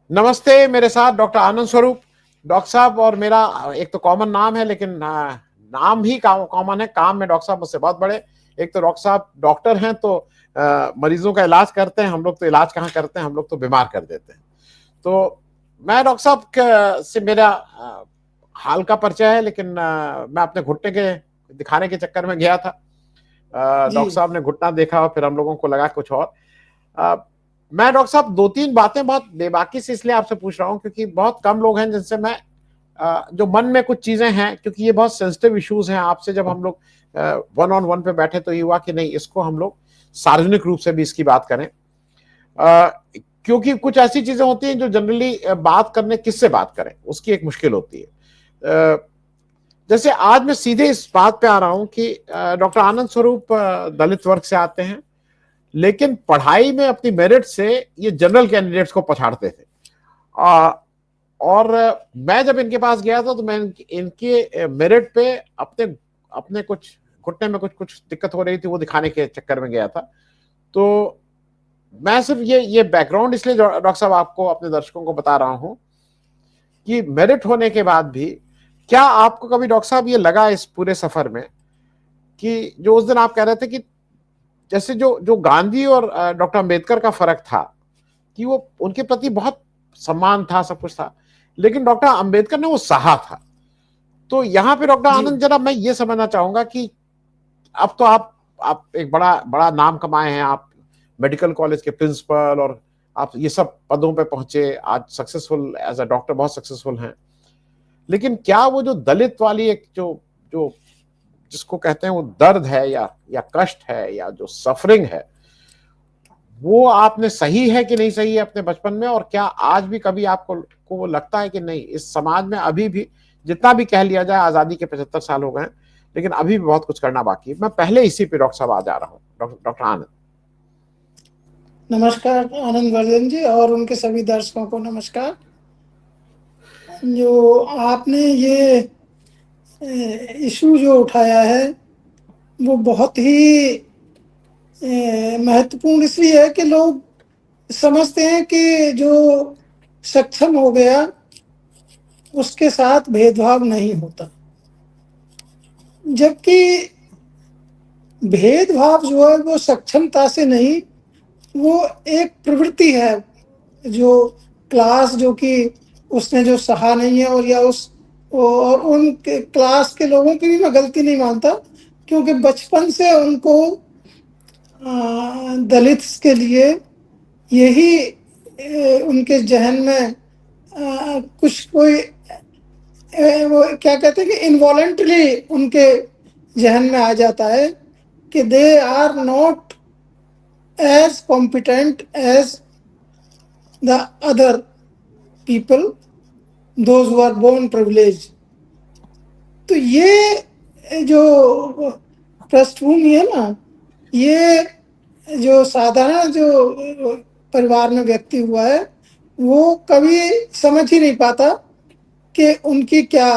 नमस्ते, मेरे साथ डॉक्टर आनंद स्वरूप। डॉक्टर साहब और मेरा एक तो कॉमन नाम है, लेकिन नाम ही कॉमन है, काम में डॉक्टर साहब मुझसे बहुत बड़े। एक तो डॉक्टर साहब डॉक्टर हैं, तो मरीजों का इलाज करते हैं। हम लोग तो इलाज कहाँ करते हैं, हम लोग तो बीमार कर देते हैं। तो मैं डॉक्टर साहब से मेरा हाल का परिचय है, लेकिन मैं अपने घुटने के दिखाने के चक्कर में गया था। जी। डॉक्टर साहब ने घुटना देखा और फिर हम लोगों को लगा कुछ और। अ, मैं डॉक्टर साहब 2-3 बातें बहुत बेबाकी से इसलिए आपसे पूछ रहा हूँ, क्योंकि बहुत कम लोग हैं जिनसे मैं जो मन में कुछ चीजें हैं, क्योंकि ये बहुत सेंसिटिव इश्यूज हैं। आपसे जब हम लोग वन ऑन वन पे बैठे तो ये हुआ कि नहीं, इसको हम लोग सार्वजनिक रूप से भी इसकी बात करें। अ, क्योंकि कुछ ऐसी चीजें होती हैं जो जनरली बात करने, किससे बात करें, उसकी एक मुश्किल होती है। जैसे आज मैं सीधे इस बात पे आ रहा हूं कि डॉक्टर आनंद स्वरूप दलित वर्ग से आते हैं, लेकिन पढ़ाई में अपनी मेरिट से ये जनरल कैंडिडेट्स को पछाड़ते थे। आ, और मैं जब इनके पास गया था तो मैं इनके मेरिट पे अपने अपने कुछ घुटने में कुछ कुछ दिक्कत हो रही थी, वो दिखाने के चक्कर में गया था। तो मैं सिर्फ ये बैकग्राउंड इसलिए डॉक्टर साहब आपको, अपने दर्शकों को बता रहा हूं कि मेरिट होने के बाद भी क्या आपको कभी डॉक्टर साहब ये लगा इस पूरे सफर में कि जो उस दिन आप कह रहे थे कि जैसे जो जो गांधी और डॉक्टर अंबेडकर का फर्क था कि वो उनके प्रति बहुत सम्मान था, सब कुछ था, लेकिन डॉक्टर अंबेडकर ने वो सहा था। तो यहाँ पे डॉक्टर जी। आनंद, जरा मैं ये समझना चाहूंगा कि अब तो आप एक बड़ा बड़ा नाम कमाए हैं, आप मेडिकल कॉलेज के प्रिंसिपल और आप ये सब पदों पे पहुंचे, आज सक्सेसफुल एज अ डॉक्टर बहुत सक्सेसफुल हैं। लेकिन क्या वो जो दलित वाली एक जो जो जिसको कहते हैं वो दर्द है या कष्ट है या जो सफरिंग है, वो आपने सही है कि नहीं सही है अपने बचपन में? और क्या आज भी कभी आपको को वो लगता है कि नहीं, इस समाज में अभी भी जितना भी कह लिया जाए, आजादी के 75 साल हो गए, लेकिन अभी भी बहुत कुछ करना बाकी है? मैं पहले इसी पे डॉक्टर साहब आ जा रहा हूँ, डॉक्टर आनंद। नमस्कार आनंद वर्धन जी और उनके सभी दर्शकों को नमस्कार। जो आपने ये इशू जो उठाया है वो बहुत ही महत्वपूर्ण इसलिए है कि लोग समझते हैं कि जो सक्षम हो गया उसके साथ भेदभाव नहीं होता, जबकि भेदभाव जो है वो सक्षमता से नहीं, वो एक प्रवृत्ति है। जो क्लास जो कि उसने जो सहा नहीं है, और या उस और उन क्लास के लोगों की भी मैं गलती नहीं मानता, क्योंकि बचपन से उनको दलित के लिए यही उनके जहन में कुछ कोई वो क्या कहते हैं कि इनवॉलेंटली उनके जहन में आ जाता है कि they are not as competent as the other people those who are born privilege. तो ये जो पृष्ठभूमि है ना, ये जो साधारण जो परिवार में व्यक्ति हुआ है वो कभी समझ ही नहीं पाता कि उनकी क्या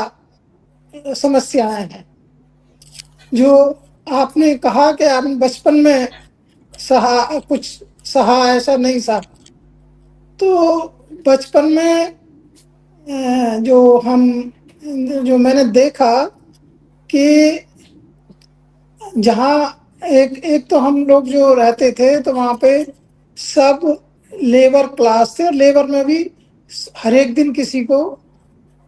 समस्याएं हैं। जो आपने कहा कि आपने बचपन में सहा कुछ सहा, ऐसा नहीं सहा। तो बचपन में जो हम जो मैंने देखा कि जहाँ एक एक तो हम लोग जो रहते थे तो वहाँ पे सब लेबर क्लास थे, और लेबर में भी हर एक दिन किसी को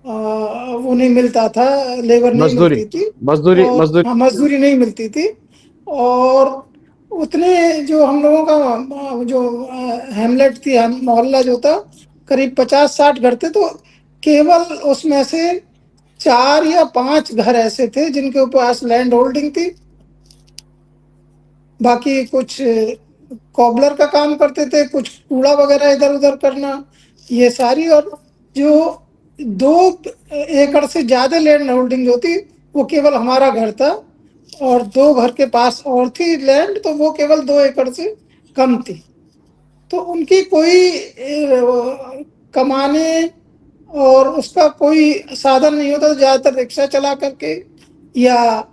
वो नहीं मिलता था, लेबर नहीं मजदूरी मिलती थी। मजदूरी और मजदूरी। हाँ, मजदूरी नहीं मिलती थी। और उतने जो हम लोगों का जो हेमलेट थी, मोहल्ला जो था, करीब 50-60 घर थे, तो केवल उसमें से 4 या 5 घर ऐसे थे जिनके पास लैंड होल्डिंग थी। बाकी कुछ कॉबलर का काम करते थे, कुछ कूड़ा वगैरह इधर उधर करना, ये सारी। और जो 2 एकड़ से ज्यादा लैंड होल्डिंग जो थी वो केवल हमारा घर था, और 2 घर के पास और थी लैंड, तो वो केवल 2 एकड़ से कम थी। तो उनकी कोई कमाने और उसका कोई साधन नहीं होता, ज्यादातर रिक्शा चला करके या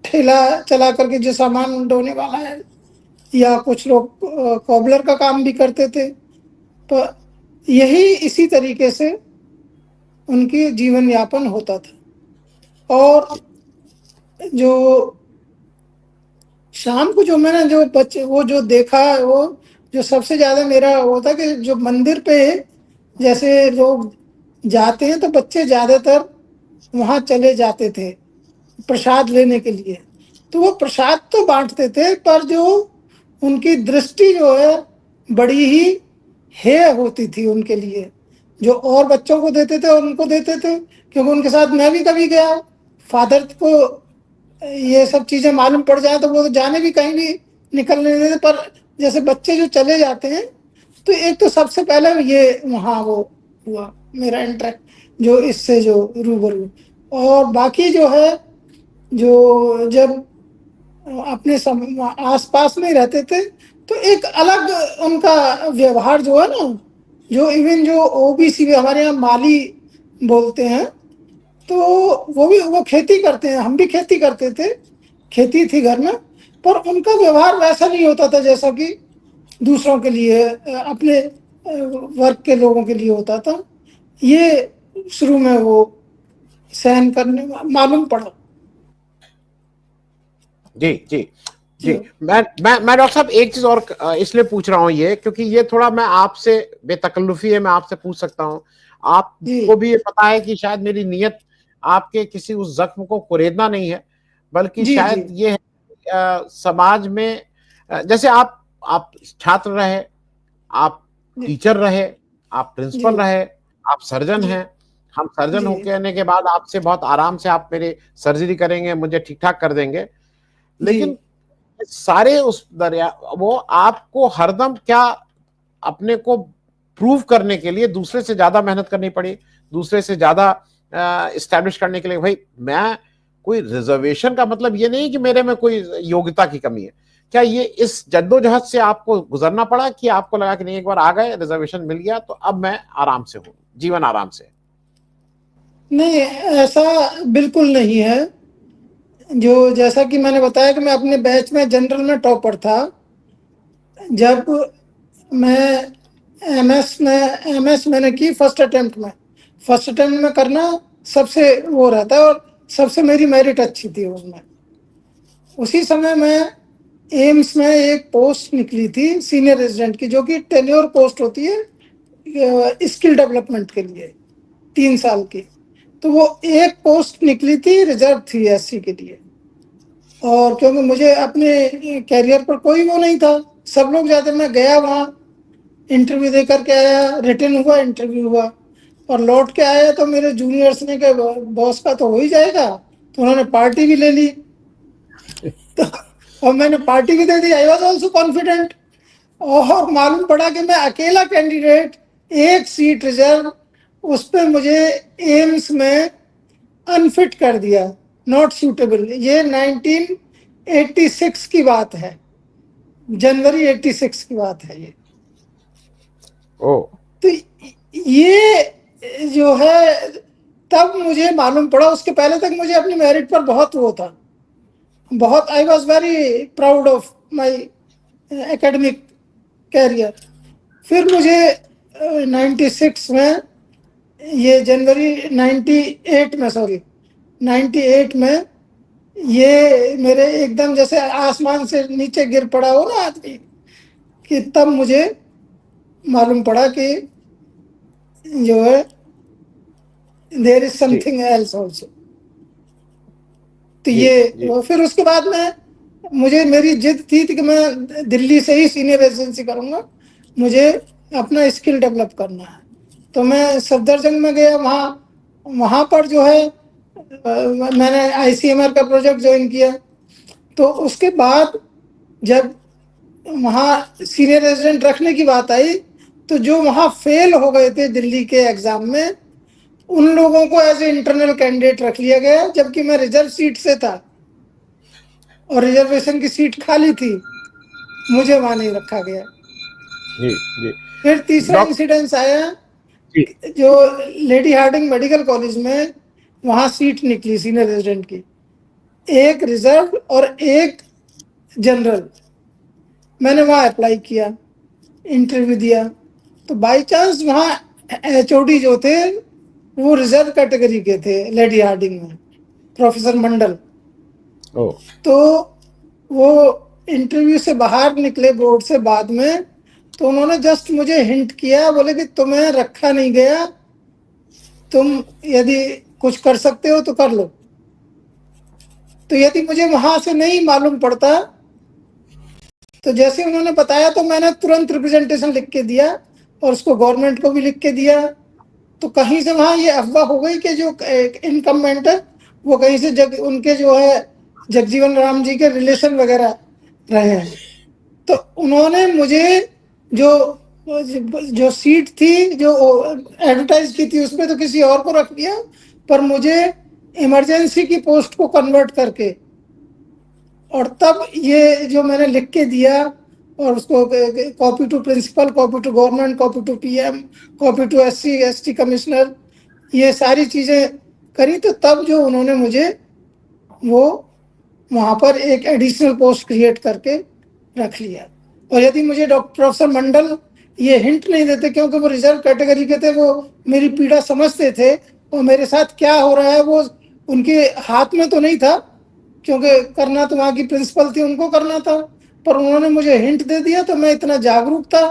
ठेला चला करके, जो सामान ढोने वाला है, या कुछ लोग कॉबलर का काम भी करते थे। तो यही इसी तरीके से उनकी जीवन यापन होता था। और जो शाम को जो मैंने जो बच्चे वो जो देखा, वो जो सबसे ज्यादा मेरा वो था कि जो मंदिर पे जैसे लोग जाते हैं तो बच्चे ज्यादातर वहां चले जाते थे प्रसाद लेने के लिए। तो वो प्रसाद तो बांटते थे, पर जो उनकी दृष्टि जो है बड़ी ही हेय होती थी उनके लिए। जो और बच्चों को देते थे उनको देते थे, क्योंकि उनके साथ मैं भी कभी गया। फादर को ये सब चीजें मालूम पड़ जाए तो वो तो जाने भी कहीं भी निकलने नहीं देते। पर जैसे बच्चे जो चले जाते हैं, तो एक तो सबसे पहले ये वहाँ वो हुआ मेरा इंटरेक्ट जो इससे जो रूबरू। और बाकी जो है, जो जब अपने आसपास में रहते थे, तो एक अलग उनका व्यवहार जो है ना, जो इवन जो ओबीसी हमारे यहाँ माली बोलते हैं, तो वो भी वो खेती करते हैं, हम भी खेती करते थे, खेती थी घर में। पर उनका व्यवहार वैसा नहीं होता था जैसा कि दूसरों के लिए अपने वर्ग के लोगों के लिए होता था। ये शुरू में वो सहन करने मालूम पड़ा। जी जी जी। जी मैं डॉक्टर साहब एक चीज और इसलिए पूछ रहा हूं ये, क्योंकि ये थोड़ा मैं आपसे बेतकल्लुफी है, मैं आपसे पूछ सकता हूं। आपको जी भी ये पता है कि शायद मेरी नीयत आपके किसी उस जख्म को कुरेदना नहीं है, बल्कि जी जी शायद ये है समाज में जैसे आप छात्र रहे, आप जी टीचर रहे, आप प्रिंसिपल जी रहे, आप सर्जन जी हैं। हम सर्जन जी होके आने के बाद आपसे बहुत आराम से आप मेरे सर्जरी करेंगे, मुझे ठीक ठाक कर देंगे। जी लेकिन सारे उस दरिया वो आपको हरदम क्या अपने को प्रूव करने के लिए दूसरे से ज्यादा मेहनत करनी पड़ी, दूसरे से ज्यादा इस्टेब्लिश करने के लिए। भाई मैं कोई रिजर्वेशन का मतलब ये नहीं कि मेरे में कोई योग्यता की कमी है। क्या ये इस जद्दोजहद से आपको गुजरना पड़ा कि आपको लगा कि नहीं, एक बार आ गए, रिजर्वेशन मिल गया तो अब मैं आराम से हूं, जीवन आराम से? नहीं, ऐसा बिल्कुल नहीं है। जो जैसा कि मैंने बताया कि मैं अपने बैच में जनरल में टॉपर था। जब मैं एमएस मैंने की फर्स्ट अटेम्प्ट में करना सबसे वो रहता है, और सबसे मेरी मेरिट अच्छी थी उसमें। उसी समय में एम्स में एक पोस्ट निकली थी सीनियर रेजिडेंट की, जो कि टेन्योर पोस्ट होती है स्किल डेवलपमेंट के लिए, 3 साल की। तो वो एक पोस्ट निकली थी, रिजर्व थी एससी के लिए। और क्योंकि मुझे अपने कैरियर पर कोई वो नहीं था, सब लोग जाते, मैं गया वहाँ, इंटरव्यू दे करके आया, रिटर्न हुआ, इंटरव्यू हुआ, और लौट के आया तो मेरे जूनियर्स ने कहा बॉस का तो हो ही जाएगा, तो उन्होंने पार्टी भी ले ली। तो और मैंने पार्टी भी दे दी, आई वॉज ऑल्सो कॉन्फिडेंट। और मालूम पड़ा कि मैं अकेला कैंडिडेट, एक सीट रिजर्व, उस पर मुझे एम्स में अनफिट कर दिया, नॉट सूटेबल। ये 1986 की बात है, जनवरी 86 की बात है ये। ओ तो ये जो है, तब मुझे मालूम पड़ा। उसके पहले तक मुझे अपनी मेरिट पर बहुत वो था, बहुत, I was very proud of my academic career. फिर मुझे 96 में, ये जनवरी 98 में, सॉरी 98 में, ये मेरे एकदम जैसे आसमान से नीचे गिर पड़ा हो ना आदमी, कि तब मुझे मालूम पड़ा कि जो है देर इज जी समथिंग एल्स ऑल्सो। तो जी जी ये फिर उसके बाद में मुझे, मेरी जिद थी कि मैं दिल्ली से ही सीनियर रेजिडेंसी करूंगा, मुझे अपना स्किल डेवलप करना है। तो मैं सफदरजंग में गया, वहाँ वहाँ पर जो है मैंने आईसीएमआर का प्रोजेक्ट ज्वाइन किया। तो उसके बाद जब वहाँ सीनियर रेजिडेंट रखने की बात आई, तो जो वहाँ फेल हो गए थे दिल्ली के एग्जाम में, उन लोगों को एज ए इंटरनल कैंडिडेट रख लिया गया, जबकि मैं रिजर्व सीट से था और रिजर्वेशन की सीट खाली थी, मुझे वहां नहीं रखा गया। जी जी। फिर तीसरा डॉक्टर इंसिडेंस आया, जी जो लेडी हार्डिंग मेडिकल कॉलेज में, वहां सीट निकली सीनियर रेजिडेंट की, एक रिजर्व और एक जनरल। मैंने वहां अप्लाई किया, इंटरव्यू दिया, तो बाई चांस वहाँ एचओडी जो थे वो रिजर्व कैटेगरी के थे लेडी हार्डिंग में, प्रोफेसर मंडल। ओ, तो वो इंटरव्यू से बाहर निकले बोर्ड से बाद में, तो उन्होंने जस्ट मुझे हिंट किया, बोले कि तुम्हें रखा नहीं गया, तुम यदि कुछ कर सकते हो तो कर लो। तो यदि मुझे वहां से नहीं मालूम पड़ता, तो जैसे उन्होंने बताया तो मैंने तुरंत रिप्रेजेंटेशन लिख के दिया और उसको गवर्नमेंट को भी लिख के दिया। तो कहीं से वहां ये अफवाह हो गई कि जो इनकम्बेंट है वो कहीं से उनके जो है जगजीवन राम जी के रिलेशन वगैरह रहे हैं। तो उन्होंने मुझे जो जो सीट थी जो एडवर्टाइज की थी उसमें तो किसी और को रख दिया, पर मुझे इमरजेंसी की पोस्ट को कन्वर्ट करके, और तब ये जो मैंने लिख के दिया और उसको copy to principal, copy to government, copy to PM, copy to SC ST commissioner, ये सारी चीज़ें करी, तो तब जो उन्होंने मुझे वो वहाँ पर एक एडिशनल पोस्ट क्रिएट करके रख लिया। और यदि मुझे डॉक्टर प्रोफेसर मंडल ये हिंट नहीं देते, क्योंकि वो रिजर्व कैटेगरी के थे, वो मेरी पीड़ा समझते थे और मेरे साथ क्या हो रहा है वो उनके हाथ में तो नहीं था, क्योंकि करना तो वहाँ की प्रिंसिपल थी, उनको करना था, पर उन्होंने मुझे हिंट दे दिया तो मैं इतना जागरूक था,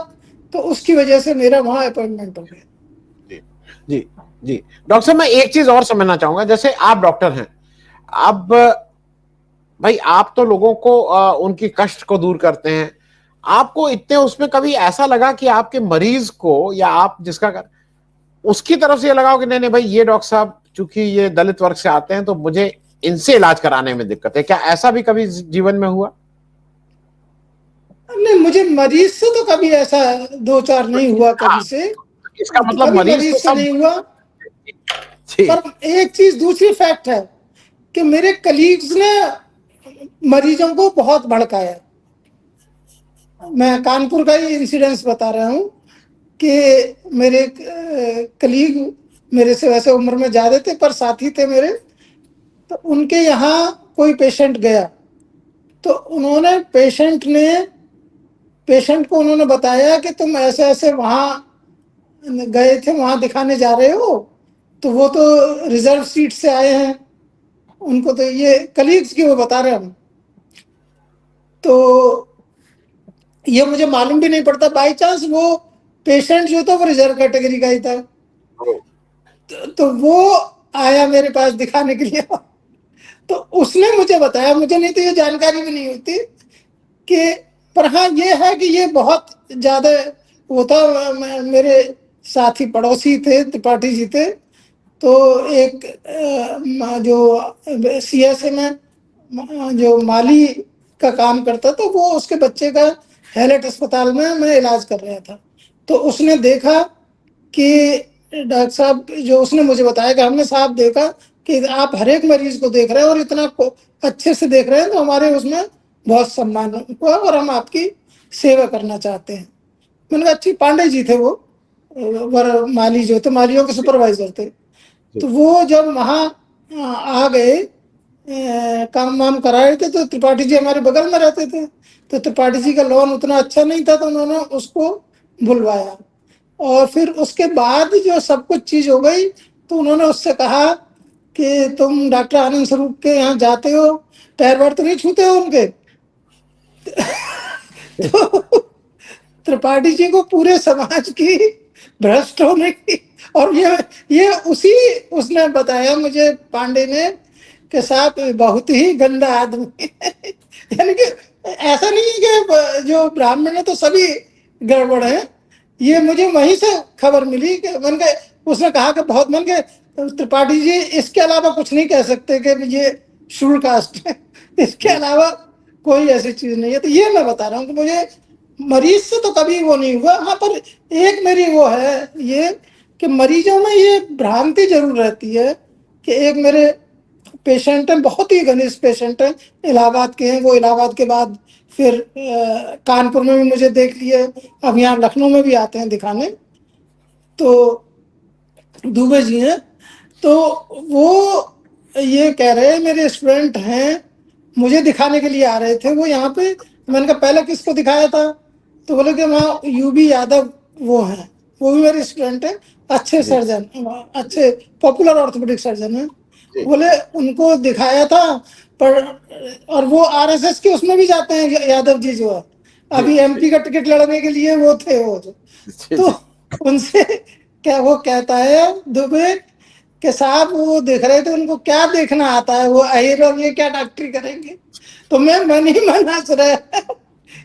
तो उसकी वजह से मेरा वहाँ अपॉइंटमेंट हो गया। जी जी जी। डॉक्टर साहब, मैं एक चीज और समझना चाहूंगा, जैसे आप डॉक्टर हैं, अब भाई आप तो लोगों को उनकी कष्ट को दूर करते हैं, आपको इतने उसमें कभी ऐसा लगा कि आपके मरीज को या आप जिसका उसकी तरफ से ये लगा कि नहीं नहीं भाई ये डॉक्टर साहब चूंकि ये दलित वर्ग से आते हैं तो मुझे इनसे इलाज कराने में दिक्कत है, क्या ऐसा भी कभी जीवन में हुआ? नहीं, मुझे मरीज से तो कभी ऐसा दो चार नहीं हुआ हाँ, कभी से, इसका तो मतलब कभी मरीज मरीज तो से सब। नहीं हुआ। जी पर एक चीज दूसरी फैक्ट है कि मेरे कलीग्स ने मरीजों को बहुत भड़काया। मैं कानपुर का ही इंसिडेंस बता रहा हूँ कि मेरे कलीग मेरे से वैसे उम्र में ज़्यादा थे पर साथी थे मेरे, तो उनके यहाँ कोई पेशेंट गया, तो उन्होंने पेशेंट को उन्होंने बताया कि तुम ऐसे ऐसे वहाँ गए थे, वहाँ दिखाने जा रहे हो, तो वो तो रिजर्व सीट से आए हैं, उनको तो ये कलीग्स की वो बता रहे हम, तो ये मुझे मालूम भी नहीं पड़ता, बाई चांस वो पेशेंट जो था वो रिजर्व कैटेगरी का ही था, तो वो आया मेरे पास दिखाने के लिए, तो उसने मुझे बताया, मुझे नहीं तो ये जानकारी भी नहीं होती कि, पर हाँ ये है कि ये बहुत ज़्यादा वो था। मेरे साथी पड़ोसी थे, त्रिपाठी जी थे, तो एक जो सीएसए में जो माली का काम करता था, वो उसके बच्चे का हैलेट अस्पताल में मैं इलाज कर रहा था, तो उसने देखा कि डॉक्टर साहब, जो उसने मुझे बताया कि हमने साहब देखा कि आप हर एक मरीज को देख रहे हैं और इतना अच्छे से देख रहे हैं, तो हमारे उसमें बहुत सम्मान हुआ और हम आपकी सेवा करना चाहते हैं। मैंने कहा अच्छी, पांडे जी थे वो, वर माली जो थे, मालियों के सुपरवाइजर थे, तो वो जब वहाँ आ गए, काम वाम कराए थे, तो त्रिपाठी जी हमारे बगल में रहते थे, तो त्रिपाठी जी का लोन उतना अच्छा नहीं था, तो उन्होंने उसको बुलवाया, और फिर उसके बाद जो सब कुछ चीज हो गई, तो उन्होंने उससे कहा कि तुम डॉक्टर आनंद स्वरूप के यहाँ जाते हो, पैर वैर तो नहीं छूते हो उनके? तो त्रिपाठी जी को पूरे समाज की भ्रष्ट होने की, और ये उसी उसने बताया मुझे, पांडे ने, के साथ बहुत ही गंदा आदमी यानी कि ऐसा नहीं है कि जो ब्राह्मण है तो सभी गड़बड़ है, ये मुझे वहीं से खबर मिली कि मन के, उसने कहा कि बहुत मन के त्रिपाठी जी इसके अलावा कुछ नहीं कह सकते कि ये शुरू कास्ट है, इसके अलावा कोई ऐसी चीज नहीं है। तो ये मैं बता रहा हूँ कि मुझे मरीज से तो कभी वो नहीं हुआ। हाँ, पर एक मेरी वो है ये कि मरीजों में ये भ्रांति जरूर रहती है कि एक मेरे पेशेंट हैं, बहुत ही घनिष्ठ पेशेंट हैं, इलाहाबाद के हैं, वो इलाहाबाद के बाद फिर कानपुर में भी मुझे देख लिए, अब यहाँ लखनऊ में भी आते हैं दिखाने, तो दुबे जी हैं, तो वो ये कह रहे हैं मेरे स्टूडेंट हैं, मुझे दिखाने के लिए आ रहे थे वो यहाँ पे। मैंने कहा पहले किसको दिखाया था? तो बोले कि वहाँ यूबी यादव वो हैं, वो भी मेरे स्टूडेंट है, अच्छे जी सर्जन, अच्छे पॉपुलर ऑर्थोपेडिक सर्जन है। जी बोले उनको दिखाया था, पर और वो आरएसएस के उसमें भी जाते हैं, यादव जी जो है, जी अभी जी एमपी का टिकट लड़ने के लिए वो थे वो जो। जी तो जी उनसे क्या वो कहता है दुबे के साहब, वो देख रहे थे, उनको क्या देखना आता है, वो अहिर और ये क्या डॉक्टरी करेंगे। तो मैं मन ही मन हंस रहा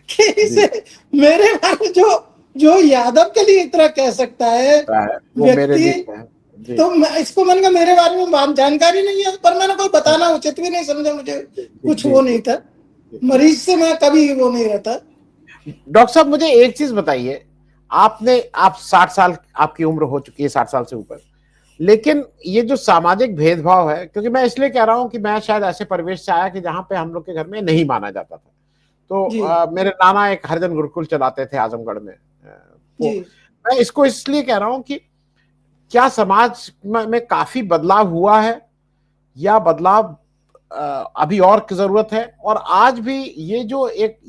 कि जी इसे मेरे बारे जो जो यादव के लिए इतना कह सकता है है, वो मेरे व्यक्ति, लिए है। जी तो इसको मन का मेरे बारे में जानकारी नहीं है, पर मैंने कोई जी बताना उचित भी नहीं समझा, मुझे जी कुछ जी वो जी नहीं था, जी। मरीज से मैं कभी वो नहीं रहता। डॉक्टर साहब मुझे एक चीज बताइए, आप 60 साल आपकी उम्र हो चुकी है, 60 साल से ऊपर, लेकिन ये जो सामाजिक भेदभाव है, क्योंकि मैं इसलिए कह रहा हूं कि मैं शायद ऐसे परिवेश से आया कि जहां पे हम लोग के घर में नहीं माना जाता था। तो जी मेरे नाना एक हरिजन गुरुकुल चलाते थे आजमगढ़ में। जी वो मैं इसको इसलिए कह रहा हूं कि क्या समाज में काफी बदलाव हुआ है, या बदलाव अभी और की जरूरत है, और आज भी ये जो एक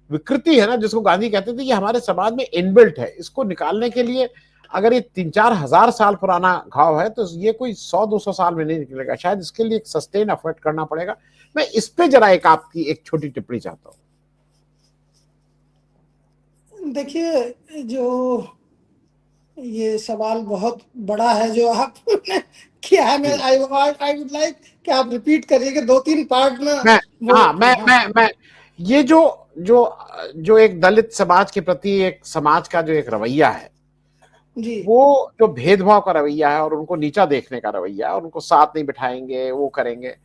विकृति है ना, जिसको गांधी कहते थे, ये हमारे समाज में इनबिल्ट है। इसको निकालने के लिए अगर ये 3-4 हजार साल पुराना घाव है, तो ये कोई 100-200 साल में नहीं निकलेगा, शायद इसके लिए एक सस्टेन एफर्ट करना पड़ेगा। मैं इस पे जरा एक आपकी एक छोटी टिप्पणी चाहता हूँ। देखिए, जो ये सवाल बहुत बड़ा है जो आपने किया है, मैं जी आई वुड लाइक कि आप रिपीट करिए कि 2-3 पार्ट में मैं वो हाँ हाँ। मैं ये जो जो जो एक दलित समाज के प्रति एक समाज का जो एक रवैया है, जी वो जो भेदभाव का रवैया है और उनको नीचा देखने का रवैया है, और उनको साथ नहीं बिठाएंगे, वो करेंगे।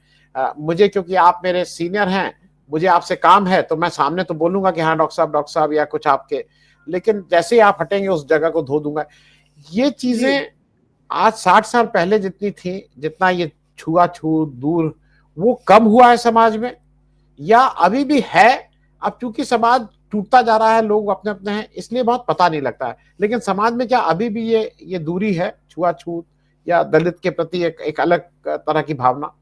मुझे, क्योंकि आप मेरे सीनियर हैं, मुझे आपसे काम है, तो मैं सामने तो बोलूंगा कि हाँ डॉक्टर साहब या कुछ आपके, लेकिन जैसे ही आप हटेंगे उस जगह को धो दूंगा। ये जी चीजें आज 60 साल पहले जितनी थी, जितना ये छुआछूत दूर, वो कम हुआ है समाज में, या अभी भी है? अब चूंकि समाज टूटता जा रहा है, लोग अपने अपने हैं, इसलिए बहुत पता नहीं लगता है, लेकिन समाज में क्या अभी भी ये दूरी है, छुआछूत या दलित के प्रति एक अलग तरह की भावना?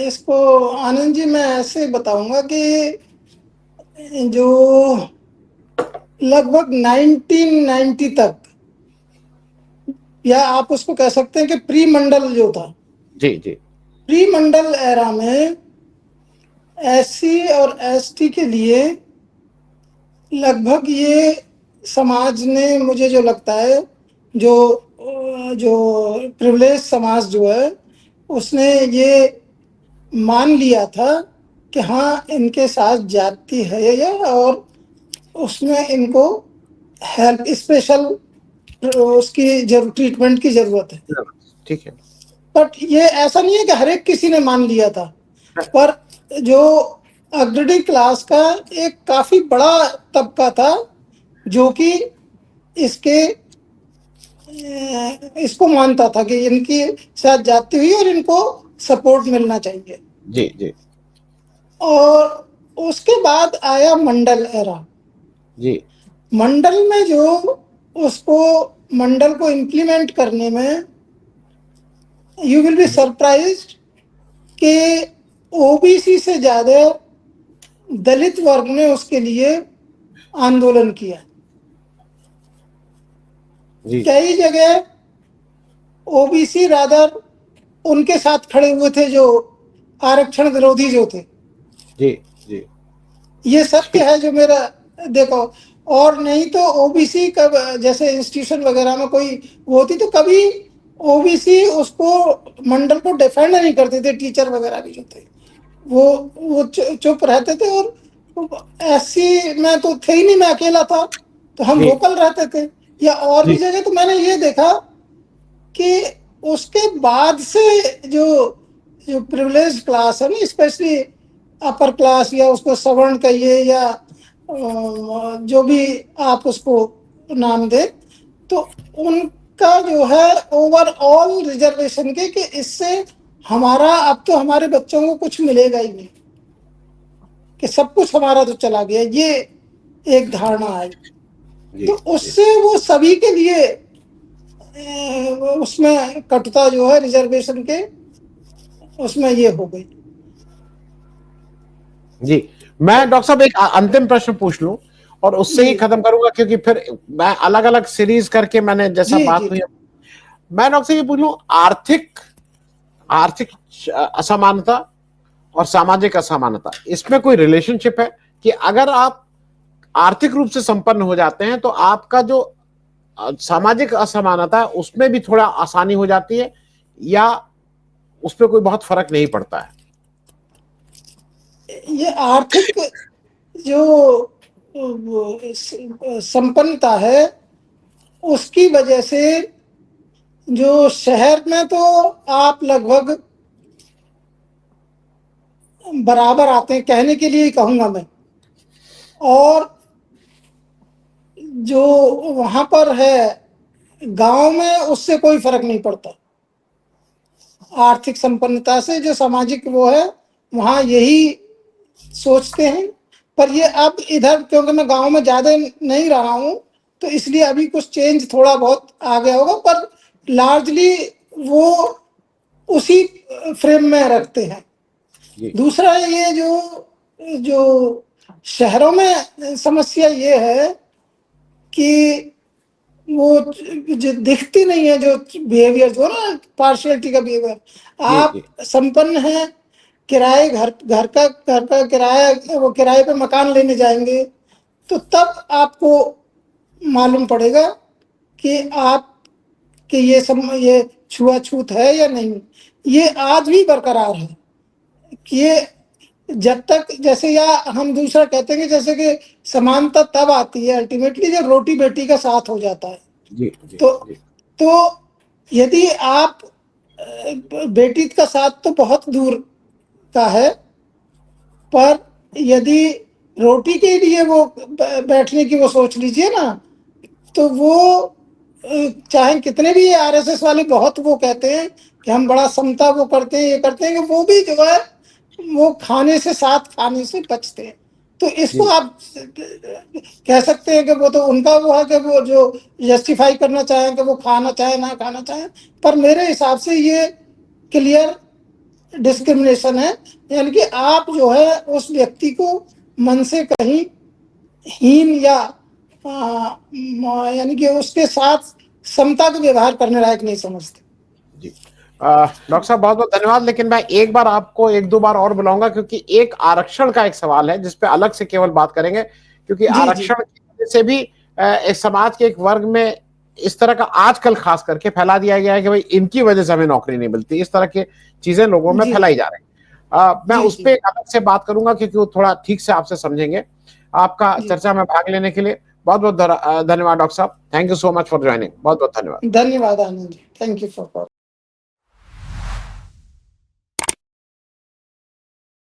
इसको आनंद जी मैं ऐसे बताऊंगा कि जो लगभग 1990 तक, या आप उसको कह सकते हैं कि प्री मंडल जो था, जी जी प्री मंडल एरा में एससी और एसटी के लिए लगभग ये समाज ने, मुझे जो लगता है, जो जो प्रिविलेज समाज जो है, उसने ये मान लिया था कि हाँ इनके साथ जाति है ये, और उसमें इनको हेल्प स्पेशल उसकी ट्रीटमेंट की जरूरत है। ठीक है। बट ये ऐसा नहीं है कि हर एक किसी ने मान लिया था, पर जो अग्रणी क्लास का एक काफी बड़ा तबका था जो कि इसके इसको मानता था कि इनकी साथ जाती हुई और इनको सपोर्ट मिलना चाहिए। जी जी और उसके बाद आया मंडल एरा। जी मंडल में जो उसको मंडल को इम्प्लीमेंट करने में, यू विल बी सरप्राइज्ड कि ओबीसी से ज्यादा दलित वर्ग ने उसके लिए आंदोलन किया। जी कई जगह ओबीसी रादर उनके साथ खड़े हुए थे जो आरक्षण विरोधी जो थे। जी जी ये सत्य है जो मेरा, देखो, और नहीं तो ओबीसी कब जैसे इंस्टीट्यूशन वगैरह में कोई वो होती तो कभी ओबीसी उसको मंडल को डिफेंड नहीं करते थे, टीचर वगैरह भी जो थे वो चुप रहते थे, और एससी में तो थे ही नहीं, मैं अकेला था, तो हम जी वोकल रहते थे। या और भी जी जगह तो मैंने ये देखा कि उसके बाद से जो जो प्रिविलेज क्लास है ना, स्पेशली अपर क्लास, या उसको सवर्ण कहिए, या जो भी आप उसको नाम दे, तो उनका जो है ओवरऑल रिजर्वेशन के कि इससे हमारा अब तो हमारे बच्चों को कुछ मिलेगा ही नहीं, कि सब कुछ हमारा तो चला गया, ये एक धारणा आई। जी तो जी उससे वो सभी के लिए उसमें कटुता जो है रिजर्वेशन के, उसमें ये हो गई। जी। मैं डॉक्टर साहब एक अंतिम प्रश्न पूछ लूं, और उससे ही जी खत्म करूंगा, क्योंकि फिर मैं अलग अलग सीरीज करके मैंने जैसा जी बात जी हुई। मैं डॉक्टर से ये पूछूं, आर्थिक आर्थिक असमानता और सामाजिक असमानता, इसमें कोई रिलेशनशिप है? कि अगर आप आर्थिक रूप से संपन्न हो जाते हैं तो आपका जो सामाजिक असमानता है उसमें भी थोड़ा आसानी हो जाती है, या उस पर कोई बहुत फर्क नहीं पड़ता है? ये आर्थिक जो संपन्नता है उसकी वजह से जो शहर में तो आप लगभग बराबर आते हैं, कहने के लिए ही कहूंगा मैं। और जो वहां पर है गांव में, उससे कोई फर्क नहीं पड़ता। आर्थिक संपन्नता से जो सामाजिक वो है, वहां यही सोचते हैं। पर ये अब इधर, क्योंकि मैं गांव में ज्यादा नहीं रहा हूं, तो इसलिए अभी कुछ चेंज थोड़ा बहुत आ गया होगा, पर लार्जली वो उसी फ्रेम में रखते हैं। दूसरा, ये जो शहरों में समस्या ये है कि वो जो दिखती नहीं है, जो बिहेवियर, जो ना पार्शियलिटी का बिहेवियर। जी आप जी संपन्न हैं, किराए घर का किराया, वो किराए पे मकान लेने जाएंगे, तो तब आपको मालूम पड़ेगा कि आप कि ये छुआछूत है या नहीं। ये आज भी बरकरार है कि ये जब तक, जैसे, या हम दूसरा कहते हैं कि जैसे कि समानता तब आती है अल्टीमेटली जब रोटी बेटी का साथ हो जाता है। जी जी तो जी तो यदि आप बेटी का साथ तो बहुत दूर का है, पर यदि रोटी के लिए वो बैठने की वो सोच लीजिए ना, तो वो चाहे कितने भी आरएसएस वाले बहुत वो कहते हैं कि हम बड़ा समता वो करते हैं, ये करते हैं, कि वो भी जो है वो खाने से, साथ खाने से बचते हैं। तो इसको जी आप कह सकते हैं कि वो तो उनका वो है कि वो जो जस्टिफाई करना चाहें कि वो खाना चाहे ना खाना चाहे, पर मेरे हिसाब से ये क्लियर डिस्क्रिमिनेशन है। यानी कि आप जो है उस व्यक्ति को मन से कहीं हीन या यानी कि उसके साथ समता का व्यवहार करने लायक नहीं समझते। जी। डॉक्टर साहब बहुत बहुत धन्यवाद, लेकिन मैं एक बार आपको एक दो बार और बुलाऊंगा, क्योंकि एक आरक्षण का एक सवाल है जिसपे अलग से केवल बात करेंगे, क्योंकि जी जी आरक्षण की वजह से भी इस समाज के एक वर्ग में इस तरह का आजकल खास करके फैला दिया गया है कि भाई इनकी वजह से हमें नौकरी नहीं मिलती, इस तरह की चीजें लोगों में जी फैलाई जा रही है। मैं जी उस जी पर अलग से बात करूंगा, क्योंकि वो थोड़ा ठीक से आपसे समझेंगे। आपका जी। चर्चा में भाग लेने के लिए बहुत बहुत धन्यवाद डॉक्टर साहब। Thank you so much for joining. बहुत बहुत धन्यवाद। धन्यवाद Anand ji, thank you for